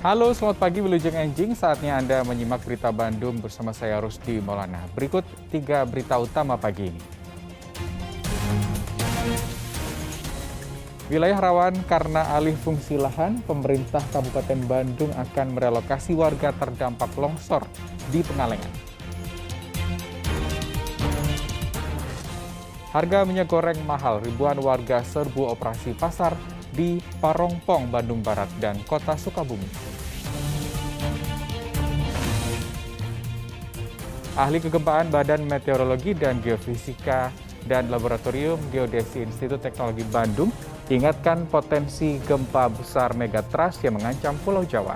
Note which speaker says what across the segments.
Speaker 1: Halo, selamat pagi Wilujeng Enjing. Saatnya Anda menyimak berita Bandung bersama saya Rusdi Maulana. Berikut 3 berita utama pagi ini. Wilayah rawan karena alih fungsi lahan, pemerintah Kabupaten Bandung akan merelokasi warga terdampak longsor di Pengalengan. Harga minyak goreng mahal, ribuan warga serbu operasi pasar di Parongpong, Bandung Barat, dan Kota Sukabumi. Ahli kegempaan Badan Meteorologi dan Geofisika dan Laboratorium Geodesi Institut Teknologi Bandung ingatkan potensi gempa besar megatrust yang mengancam Pulau Jawa.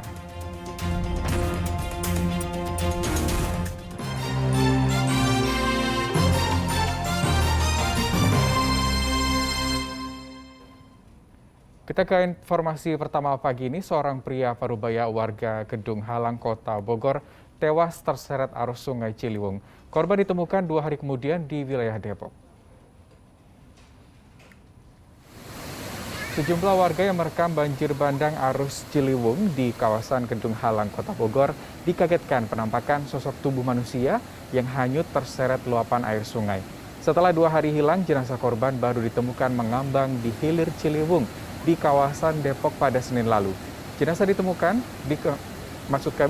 Speaker 1: Kita ke informasi pertama pagi ini, seorang pria Parubaya warga Gedung Halang, Kota Bogor, tewas terseret arus Sungai Ciliwung. Korban ditemukan 2 hari kemudian di wilayah Depok. Sejumlah warga yang merekam banjir bandang arus Ciliwung di kawasan Gedung Halang, Kota Bogor, dikagetkan penampakan sosok tubuh manusia yang hanyut terseret luapan air sungai. Setelah 2 hari hilang, jenazah korban baru ditemukan mengambang di hilir Ciliwung di kawasan Depok pada Senin lalu. Jenazah ditemukan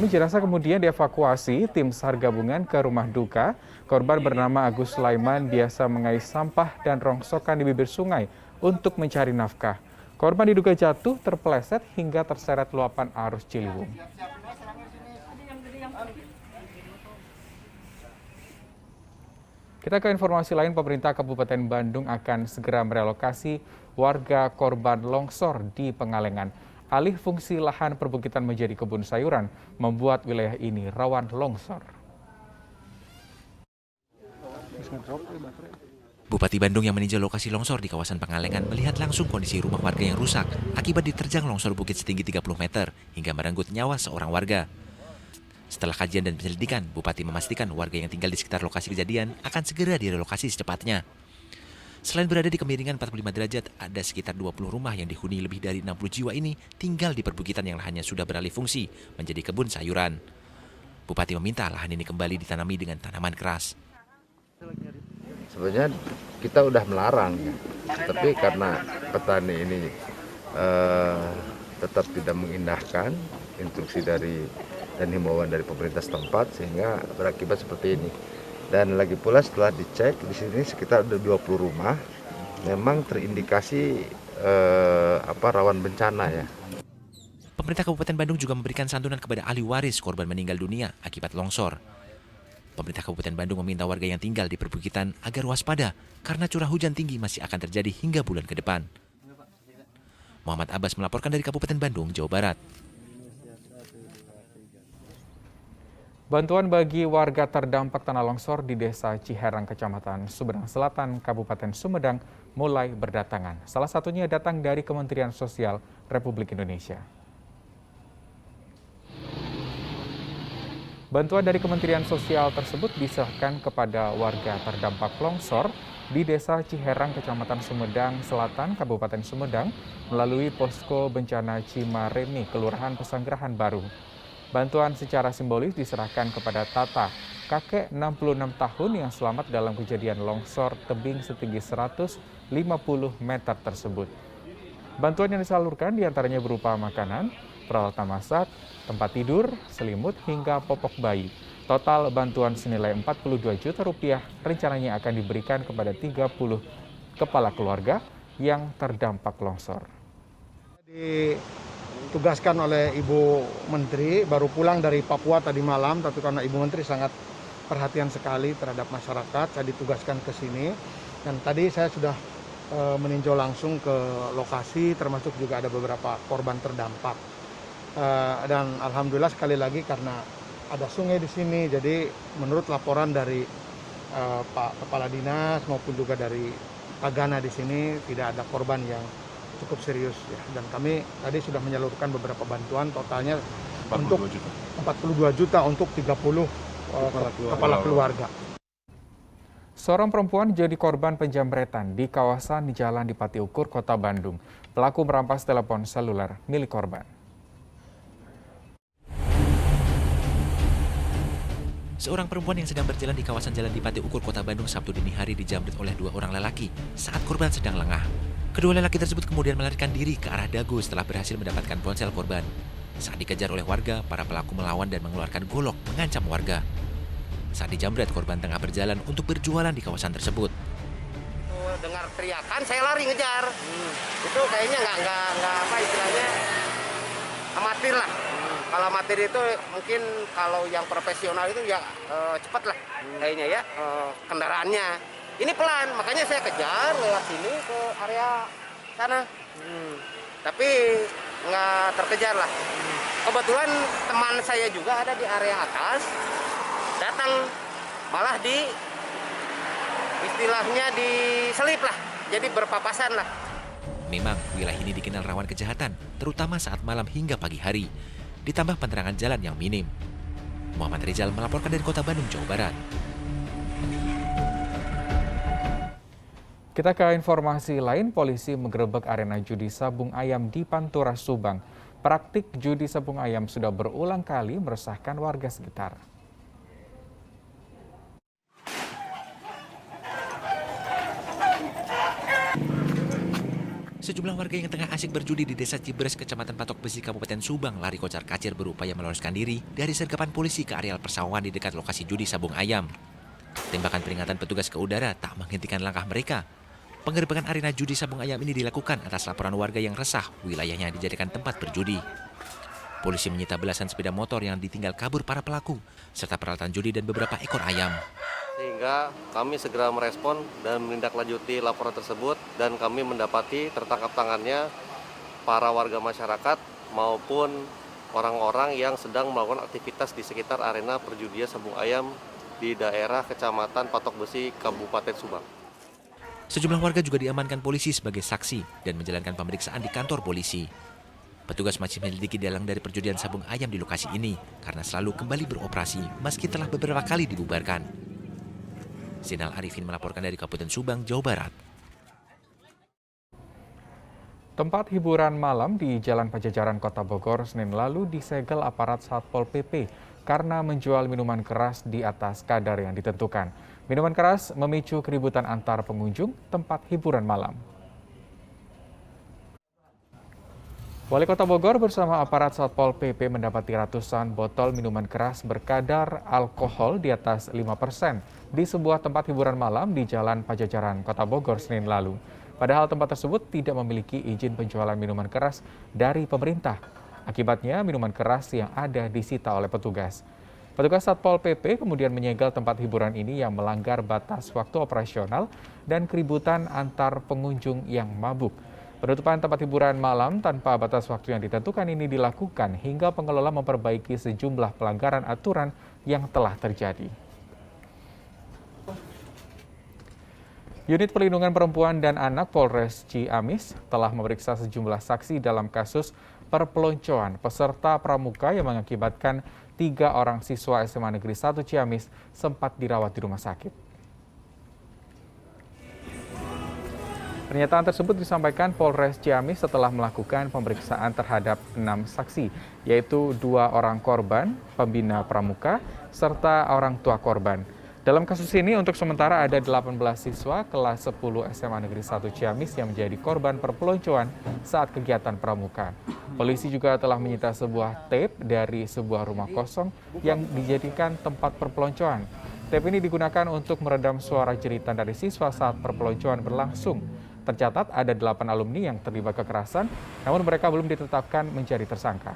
Speaker 1: jenazah kemudian dievakuasi tim SAR gabungan ke rumah duka. Korban bernama Agus Sulaiman biasa mengais sampah dan rongsokan di bibir sungai untuk mencari nafkah. Korban diduga jatuh, terpeleset hingga terseret luapan arus Ciliwung. Kita ke informasi lain, pemerintah Kabupaten Bandung akan segera merelokasi warga korban longsor di Pengalengan. Alih fungsi lahan perbukitan menjadi kebun sayuran membuat wilayah ini rawan longsor.
Speaker 2: Bupati Bandung yang meninjau lokasi longsor di kawasan Pengalengan melihat langsung kondisi rumah warga yang rusak akibat diterjang longsor bukit setinggi 30 meter hingga merenggut nyawa seorang warga. Setelah kajian dan penyelidikan, Bupati memastikan warga yang tinggal di sekitar lokasi kejadian akan segera direlokasi secepatnya. Selain berada di kemiringan 45 derajat, ada sekitar 20 rumah yang dihuni lebih dari 60 jiwa ini tinggal di perbukitan yang lahannya sudah beralih fungsi menjadi kebun sayuran. Bupati meminta lahan ini kembali ditanami dengan tanaman keras.
Speaker 3: Sebenarnya kita udah melarang, tapi karena petani ini tetap tidak mengindahkan instruksi dan himbauan dari pemerintah setempat sehingga berakibat seperti ini. Dan lagi pula setelah dicek di sini sekitar ada 20 rumah memang terindikasi rawan bencana ya.
Speaker 2: Pemerintah Kabupaten Bandung juga memberikan santunan kepada ahli waris korban meninggal dunia akibat longsor. Pemerintah Kabupaten Bandung meminta warga yang tinggal di perbukitan agar waspada karena curah hujan tinggi masih akan terjadi hingga bulan ke depan. Muhammad Abbas melaporkan dari Kabupaten Bandung, Jawa Barat.
Speaker 1: Bantuan bagi warga terdampak tanah longsor di Desa Ciherang, Kecamatan Sumedang Selatan, Kabupaten Sumedang mulai berdatangan. Salah satunya datang dari Kementerian Sosial Republik Indonesia. Bantuan dari Kementerian Sosial tersebut diserahkan kepada warga terdampak longsor di Desa Ciherang, Kecamatan Sumedang Selatan, Kabupaten Sumedang melalui Posko Bencana Cimaremi, Kelurahan Pesanggerahan Baru. Bantuan secara simbolis diserahkan kepada Tata, kakek 66 tahun yang selamat dalam kejadian longsor tebing setinggi 150 meter tersebut. Bantuan yang disalurkan diantaranya berupa makanan, peralatan masak, tempat tidur, selimut, hingga popok bayi. Total bantuan senilai 42 juta rupiah rencananya akan diberikan kepada 30 kepala keluarga yang terdampak longsor.
Speaker 4: Ditugaskan oleh Ibu Menteri, baru pulang dari Papua tadi malam, tapi karena Ibu Menteri sangat perhatian sekali terhadap masyarakat, saya ditugaskan ke sini. Dan tadi saya sudah meninjau langsung ke lokasi, termasuk juga ada beberapa korban terdampak. Dan alhamdulillah sekali lagi karena ada sungai di sini, jadi menurut laporan dari Pak Kepala Dinas maupun juga dari Tagana di sini tidak ada korban yang cukup serius ya. Dan kami tadi sudah menyalurkan beberapa bantuan, totalnya 42 juta untuk 30 kepala keluarga.
Speaker 1: Seorang perempuan jadi korban penjamretan di kawasan Jalan Dipati Ukur, Kota Bandung. Pelaku merampas telepon seluler milik korban.
Speaker 2: Seorang perempuan yang sedang berjalan di kawasan Jalan Dipati Ukur, Kota Bandung Sabtu dini hari dijamret oleh dua orang lelaki saat korban sedang lengah. Kedua lelaki tersebut kemudian melarikan diri ke arah Dago setelah berhasil mendapatkan ponsel korban. Saat dikejar oleh warga, para pelaku melawan dan mengeluarkan golok mengancam warga. Saat dijamret, korban tengah berjalan untuk berjualan di kawasan tersebut.
Speaker 5: Dengar teriakan, saya lari ngejar. Itu kayaknya nggak apa istilahnya amatir lah. Kalau amatir itu mungkin kalau yang profesional itu ya cepat lah kayaknya ya kendaraannya. Ini pelan, makanya saya kejar lewat sini ke area sana. Tapi nggak terkejar lah. Kebetulan teman saya juga ada di area atas, datang malah istilahnya diselip lah, jadi berpapasan lah.
Speaker 2: Memang wilayah ini dikenal rawan kejahatan, terutama saat malam hingga pagi hari. Ditambah penerangan jalan yang minim. Muhammad Rizal melaporkan dari Kota Bandung, Jawa Barat.
Speaker 1: Kita ke informasi lain, polisi menggerebek arena judi sabung ayam di Pantura, Subang. Praktik judi sabung ayam sudah berulang kali meresahkan warga sekitar.
Speaker 2: Sejumlah warga yang tengah asik berjudi di Desa Cibres, Kecamatan Patok Besi, Kabupaten Subang, lari kocar-kacir berupaya meloloskan diri dari sergapan polisi ke areal persawahan di dekat lokasi judi sabung ayam. Tembakan peringatan petugas ke udara tak menghentikan langkah mereka. Penggerebekan arena judi sabung ayam ini dilakukan atas laporan warga yang resah wilayahnya dijadikan tempat berjudi. Polisi menyita belasan sepeda motor yang ditinggal kabur para pelaku, serta peralatan judi dan beberapa ekor ayam.
Speaker 6: Sehingga kami segera merespon dan menindaklanjuti laporan tersebut dan kami mendapati tertangkap tangannya para warga masyarakat maupun orang-orang yang sedang melakukan aktivitas di sekitar arena perjudian sabung ayam di daerah Kecamatan Patok Besi, Kabupaten Subang.
Speaker 2: Sejumlah warga juga diamankan polisi sebagai saksi dan menjalankan pemeriksaan di kantor polisi. Petugas masih menyelidiki dalang dari perjudian sabung ayam di lokasi ini karena selalu kembali beroperasi meski telah beberapa kali dibubarkan. Zainal Arifin melaporkan dari Kabupaten Subang, Jawa Barat.
Speaker 1: Tempat hiburan malam di Jalan Pajajaran Kota Bogor Senin lalu disegel aparat Satpol PP karena menjual minuman keras di atas kadar yang ditentukan. Minuman keras memicu keributan antar pengunjung tempat hiburan malam. Wali Kota Bogor bersama aparat Satpol PP mendapati ratusan botol minuman keras berkadar alkohol di atas 5% di sebuah tempat hiburan malam di Jalan Pajajaran Kota Bogor Senin lalu. Padahal tempat tersebut tidak memiliki izin penjualan minuman keras dari pemerintah. Akibatnya minuman keras yang ada disita oleh petugas. Petugas Satpol PP kemudian menyegel tempat hiburan ini yang melanggar batas waktu operasional dan keributan antar pengunjung yang mabuk. Penutupan tempat hiburan malam tanpa batas waktu yang ditentukan ini dilakukan hingga pengelola memperbaiki sejumlah pelanggaran aturan yang telah terjadi. Unit Perlindungan Perempuan dan Anak Polres Ciamis telah memeriksa sejumlah saksi dalam kasus perpeloncoan peserta pramuka yang mengakibatkan 3 orang siswa SMA Negeri 1 Ciamis sempat dirawat di rumah sakit. Pernyataan tersebut disampaikan Polres Ciamis setelah melakukan pemeriksaan terhadap 6 saksi, yaitu 2 orang korban, pembina pramuka, serta orang tua korban. Dalam kasus ini untuk sementara ada 18 siswa kelas 10 SMA Negeri 1 Ciamis yang menjadi korban perpeloncoan saat kegiatan pramuka. Polisi juga telah menyita sebuah tape dari sebuah rumah kosong yang dijadikan tempat perpeloncoan. Tape ini digunakan untuk meredam suara jeritan dari siswa saat perpeloncoan berlangsung. Tercatat ada 8 alumni yang terlibat kekerasan, namun mereka belum ditetapkan menjadi tersangka.